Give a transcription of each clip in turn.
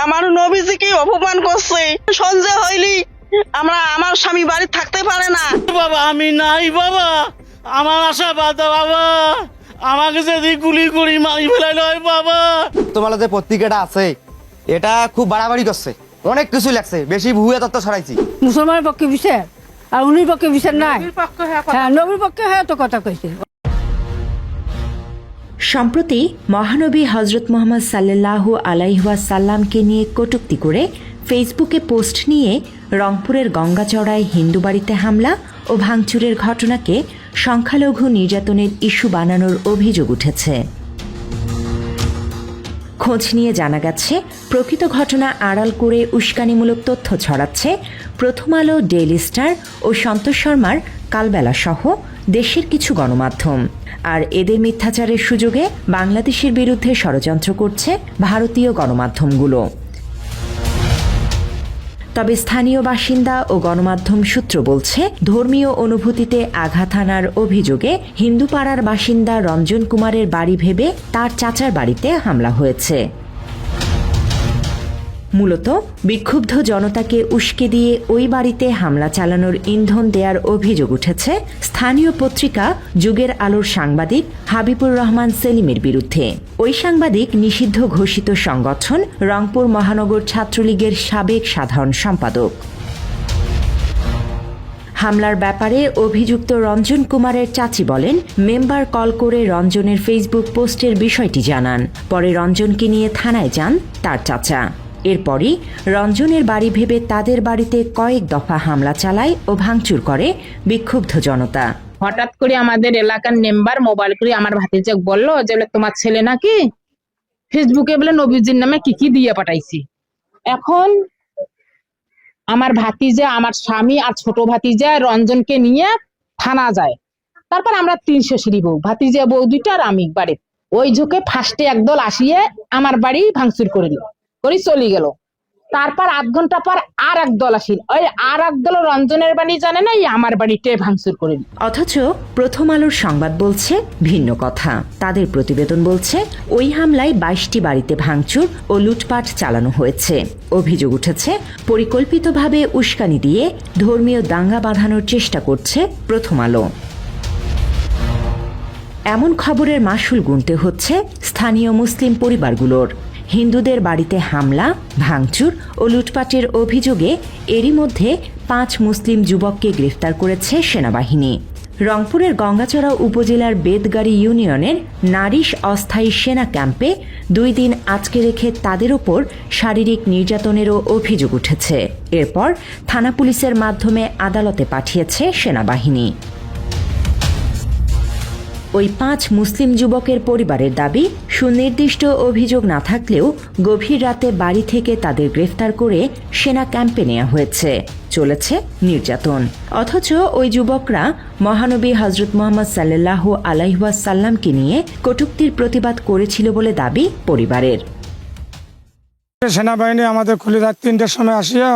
আমার নবীজিকে অপমান করছে। সন্ধ্যা হইলি আমার স্বামী বাড়ি থাকতে পারে না। বাবা আমি নাই বাবা, আমার আশা বাদ বাবা, আমাকে যদি গুলি করে মারি ফেলাইল বাবা। তোমার যে পত্রিকাটা আছে এটা খুব বাড়াবাড়ি করছে, অনেক কিছু লাগছে, বেশি ভুয়া তত্ত্ব ছড়াইছি। মুসলমানের পক্ষে বিচার আর উনির পক্ষে বিচার নাই। হ্যাঁ, নবীর পক্ষে হ্যাঁ তো কথা কইছে। সম্প্রতি মহানবী হজরত মোহাম্মদ সাল্লাল্লাহু আলাইহি ওয়াসাল্লামকে নিয়ে কটূক্তি করে ফেসবুকে পোস্ট নিয়ে রংপুরের গঙ্গাচড়ায় হিন্দু বাড়িতে হামলা ও ভাঙচুরের ঘটনাকে সংখ্যালঘু নির্যাতনের ইস্যু বানানোর অভিযোগ উঠেছে। খোঁজ নিয়ে জানা গেছে, প্রকৃত ঘটনা আড়াল করে উস্কানিমূলক তথ্য ছড়াচ্ছে প্রথম আলো, ডেইলি স্টার ও সন্তোষ শর্মার কালবেলা সহ দেশের কিছু গণমাধ্যম। আর এদের মিথ্যাচারের সুযোগে বাংলাদেশের বিরুদ্ধে ষড়যন্ত্র করছে ভারতীয় গণমাধ্যমগুলো। তবে স্থানীয় বাসিন্দা ও গণমাধ্যম সূত্র বলছে, ধর্মীয় অনুভূতিতে আঘাত হানার অভিযোগে হিন্দুপাড়ার বাসিন্দা রঞ্জন কুমারের বাড়ি ভেবে তার চাচার বাড়িতে হামলা হয়েছে। মূলত বিক্ষুব্ধ জনতাকে উস্কে দিয়ে ওই বাড়িতে হামলা চালানোর ইন্ধন দেওয়ার অভিযোগ উঠেছে স্থানীয় পত্রিকা যুগের আলোর সাংবাদিক হাবিবুর রহমান সেলিমের বিরুদ্ধে। ওই সাংবাদিক নিষিদ্ধ ঘোষিত সংগঠন রংপুর মহানগর ছাত্রলীগের সাবেক সাধারণ সম্পাদক। হামলার ব্যাপারে অভিযুক্ত রঞ্জন কুমারের চাচি বলেন, মেম্বার কল করে রঞ্জনের ফেসবুক পোস্টের বিষয়টি জানান। পরে রঞ্জনকে নিয়ে থানায় যান তার চাচা। এরপরই রঞ্জনের বাড়ি ভেবে তাদের বাড়িতে কয়েক দফা হামলা চালায় ও ভাঙচুর করে বিক্ষুব্ধ জনতা। হঠাৎ করে আমাদের এলাকার মেম্বার মোবাইল করে আমার ভাতিজাকে বললো যে তোমার ছেলে নাকি ফেসবুকে বলে নবীজির নামে কি কি দিয়ে পাঠাইছি। এখন আমার ভাতিজা, আমার স্বামী আর ছোট ভাতিজা রঞ্জনকে নিয়ে থানা যায়। তারপর আমরা 300 সিঁড়ি বউ, ভাতিজা বউ 2টা আর আমি বাড়ি। ওই ঝুঁকে ফার্স্টে একদল আসিয়ে আমার বাড়ি ভাঙচুর করে চলে গেল। তারপর আধ ঘন্টা পর আর এক দল আসিল, ওই আর এক দল রঞ্জনের বাড়ি জানে না, আমার বাড়িতে ভাঙচুর করে। অথচ প্রথম আলোর সংবাদ বলছে ভিন্ন কথা। তাদের প্রতিবেদন বলছে ওই হামলায় 22টি বাড়িতে ভাঙচুর ও লুটপাট চালানো হয়েছে। অভিযোগ উঠেছে পরিকল্পিতভাবে উস্কানি দিয়ে ধর্মীয় দাঙ্গা বাঁধানোর চেষ্টা করছে প্রথম আলো। এমন খবরের মাশুল গুনতে হচ্ছে স্থানীয় মুসলিম পরিবারগুলোর। হিন্দুদের বাড়িতে হামলা, ভাঙচুর ও লুটপাটের অভিযোগে এরই মধ্যে 5 মুসলিম যুবককে গ্রেফতার করেছে সেনাবাহিনী। রংপুরের গঙ্গাচড়া উপজেলার বেদগাড়ি ইউনিয়নের নারিশ অস্থায়ী সেনা ক্যাম্পে 2 দিন আটকে রেখে তাদের ওপর শারীরিক নির্যাতনেরও অভিযোগ উঠেছে। এরপর থানা পুলিশের মাধ্যমে আদালতে পাঠিয়েছে সেনাবাহিনী। ওই 5 মুসলিম যুবকের পরিবারের দাবি, সুনির্দিষ্ট অভিযোগ না থাকলেও গভীর রাতে বাড়ি থেকে তাদের গ্রেফতার করে সেনা ক্যাম্পে নেওয়া হয়েছে। চলেছে নির্যাতন। অথচ ওই যুবকরা মহানবী হজরত মোহাম্মদ সাল্লাল্লাহু আলাইহি ওয়াসাল্লামকে নিয়ে কটূক্তির প্রতিবাদ করেছিল বলে দাবি পরিবারের। সেনাবাহিনী আমাদের খুলে রাত 3টার সময় আসিয়া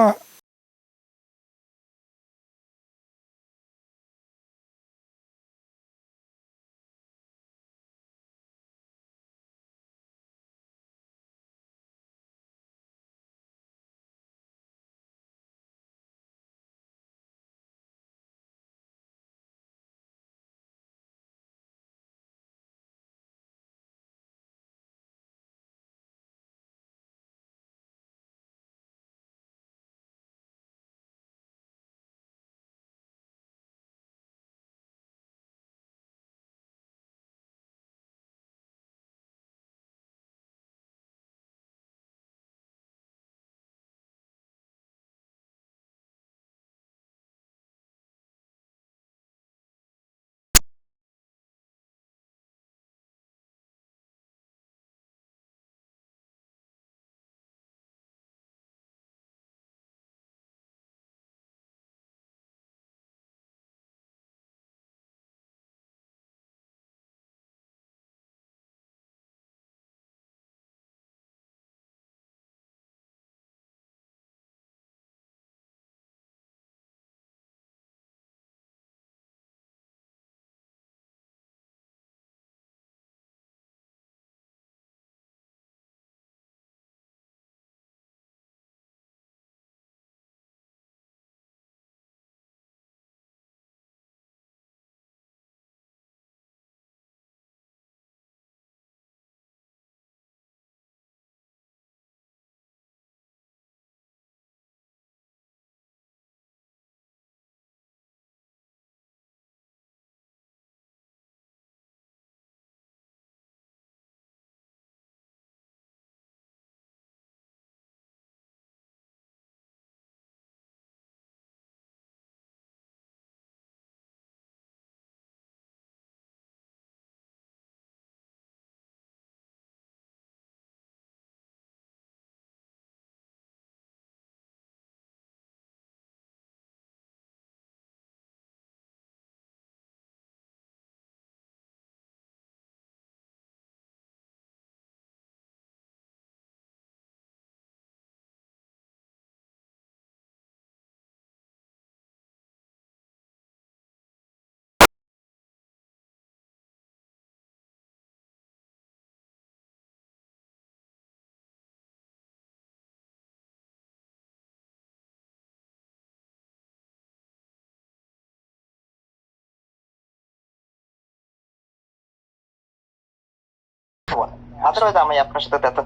আদারওয়াইজ আমি আপনার সাথে এত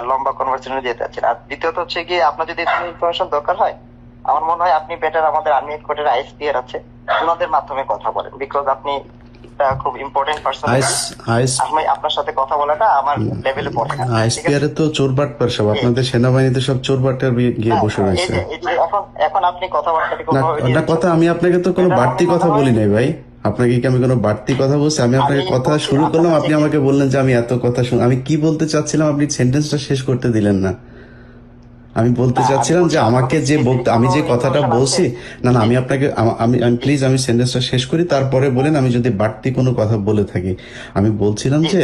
লম্বা কনভারসেশনে যেতে চাচ্ছি না। আর দ্বিতীয়ত হচ্ছে কি, আপনার যদি ইনফরমেশন দরকার হয়, আমার মনে হয় আপনি বেটার আমাদের আর্মি হেডকোয়ার্টার আইএসপিআর আছে, ওনাদের মাধ্যমে কথা বলেন, বিকজ আপনি খুব ইম্পর্টেন্ট পারসন। আমি আপনার সাথে কথা বলাটা আমার লেভেলে পড়ে না। আইএসপিআর তো চোরবাটপার সব, আপনাদের সেনাবাহিনীতে সব চোরবাটপার গিয়ে বসে রয়েছে। এখন আপনি কথাবার্তা না কথা, আমি আপনাকে তো কোনো বাড়তি কথা বলি নাই ভাই, আপনাকে কি আমি কোনো বাড়তি কথা বলছি? আমি আপনাকে কথা শুরু করলাম, আপনি আমাকে বললেন যে আমি এত কথা শুন, আমি কি বলতে চাচ্ছিলাম আপনি সেন্টেন্সটা শেষ করতে দিলেন না। আমি বলতে চাচ্ছিলাম যে আমাকে যে আমি যে কথাটা বলছি, না আমি আপনাকে আমি প্লিজ আমি সেন্টেন্সটা শেষ করি, তারপরে বলেন আমি যদি বাড়তি কোনো কথা বলে থাকি। আমি বলছিলাম যে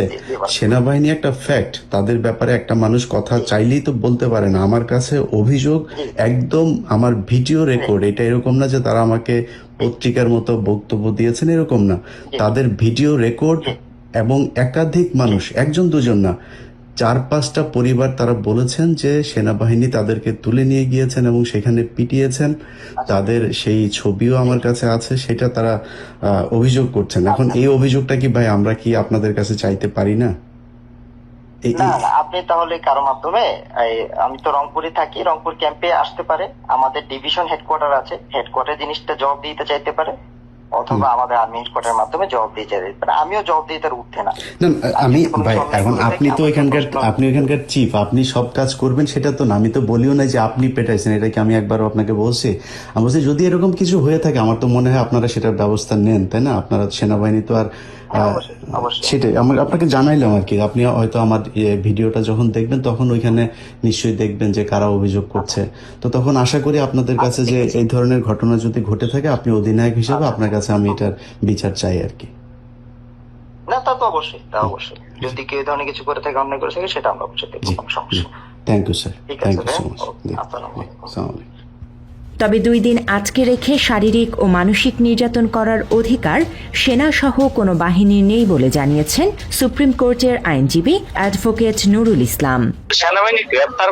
সেনাবাহিনী একটা ফ্যাক্ট, তাদের ব্যাপারে একটা মানুষ কথা চাইলেই তো বলতে পারে না। আমার কাছে অভিযোগ একদম আমার ভিডিও রেকর্ড, এটা এরকম না যে তারা আমাকে পত্রিকার মতো বক্তব্য দিয়েছেন, এরকম না। তাদের ভিডিও রেকর্ড এবং একাধিক মানুষ, একজন দুজন না, 4-5টা পরিবার তারা বলেছেন যে সেনাবাহিনী তাদেরকে তুলে নিয়ে গিয়েছেন এবং সেখানে পিটিয়েছেন। তাদের সেই ছবিও আমার কাছে আছে, সেটা তারা অভিযোগ করছেন। এখন এই অভিযোগটা কি ভাই আমরা কি আপনাদের কাছে চাইতে পারি না? না, আপনি তাহলে কারো মাধ্যমে, আমি তো রংপুরে থাকি, রংপুর ক্যাম্পে আসতে পারে, আমাদের ডিভিশন হেডকোয়ার্টার আছে, হেডকোয়ার্টার জিনিসটা জবাব দিতে চাইতে পারে, অথবা আমাদের আর্মি হেডকোয়ার্টার মাধ্যমে জবাব দিয়ে চাইতে পারে। আমিও জবাব দিয়ে তার উঠতে না। আমি ভাই, এখন আপনি তো ওইখানকার চিফ, আপনি সব কাজ করবেন সেটা তো না। আমি তো বলিও না যে আপনি পেটাইছেন, এটা কি আমি একবারও আপনাকে বলছি? আমি বলছি যদি এরকম কিছু হয়ে থাকে, আমার তো মনে হয় আপনারা সেটার ব্যবস্থা নেন, তাই না? আপনারা সেনাবাহিনী তো আর সেটাই আপনাকে জানাইলাম আর কি। আপনি হয়তো আমার ভিডিওটা যখন দেখবেন তখন ওইখানে নিশ্চয়ই দেখবেন যে কারা অভিযোগ করছে। তো তখন আশা করি আপনাদের কাছে যে এই ধরনের ঘটনা যদি ঘটে থাকে, আপনি অধিনায়ক হিসেবে আপনার কাছে আমি এটার বিচার চাই আর কি। না, তা তো অবশ্যই, যদি কেউ ধরনের কিছু করে থাকে, অন্যায় করে থাকে, সেটা আমরা অবশ্যই দেখব, কোনো সমস্যা নেই। থ্যাংক ইউ স্যার, ঠিক থ্যাংক আছে, ইউ সো মাচ। আসসালামু আলাইকুম। আসসালামু আলাইকুম। তবে 2 দিন আটকে রেখে শারীরিক ও মানসিক নির্যাতন করার অধিকার সেনাসহ কোনো বাহিনীর নেই বলে জানিয়েছেন সুপ্রিম কোর্টের আইনজীবী অ্যাডভোকেট নুরুল ইসলাম। সেনাবাহিনী গ্রেপ্তার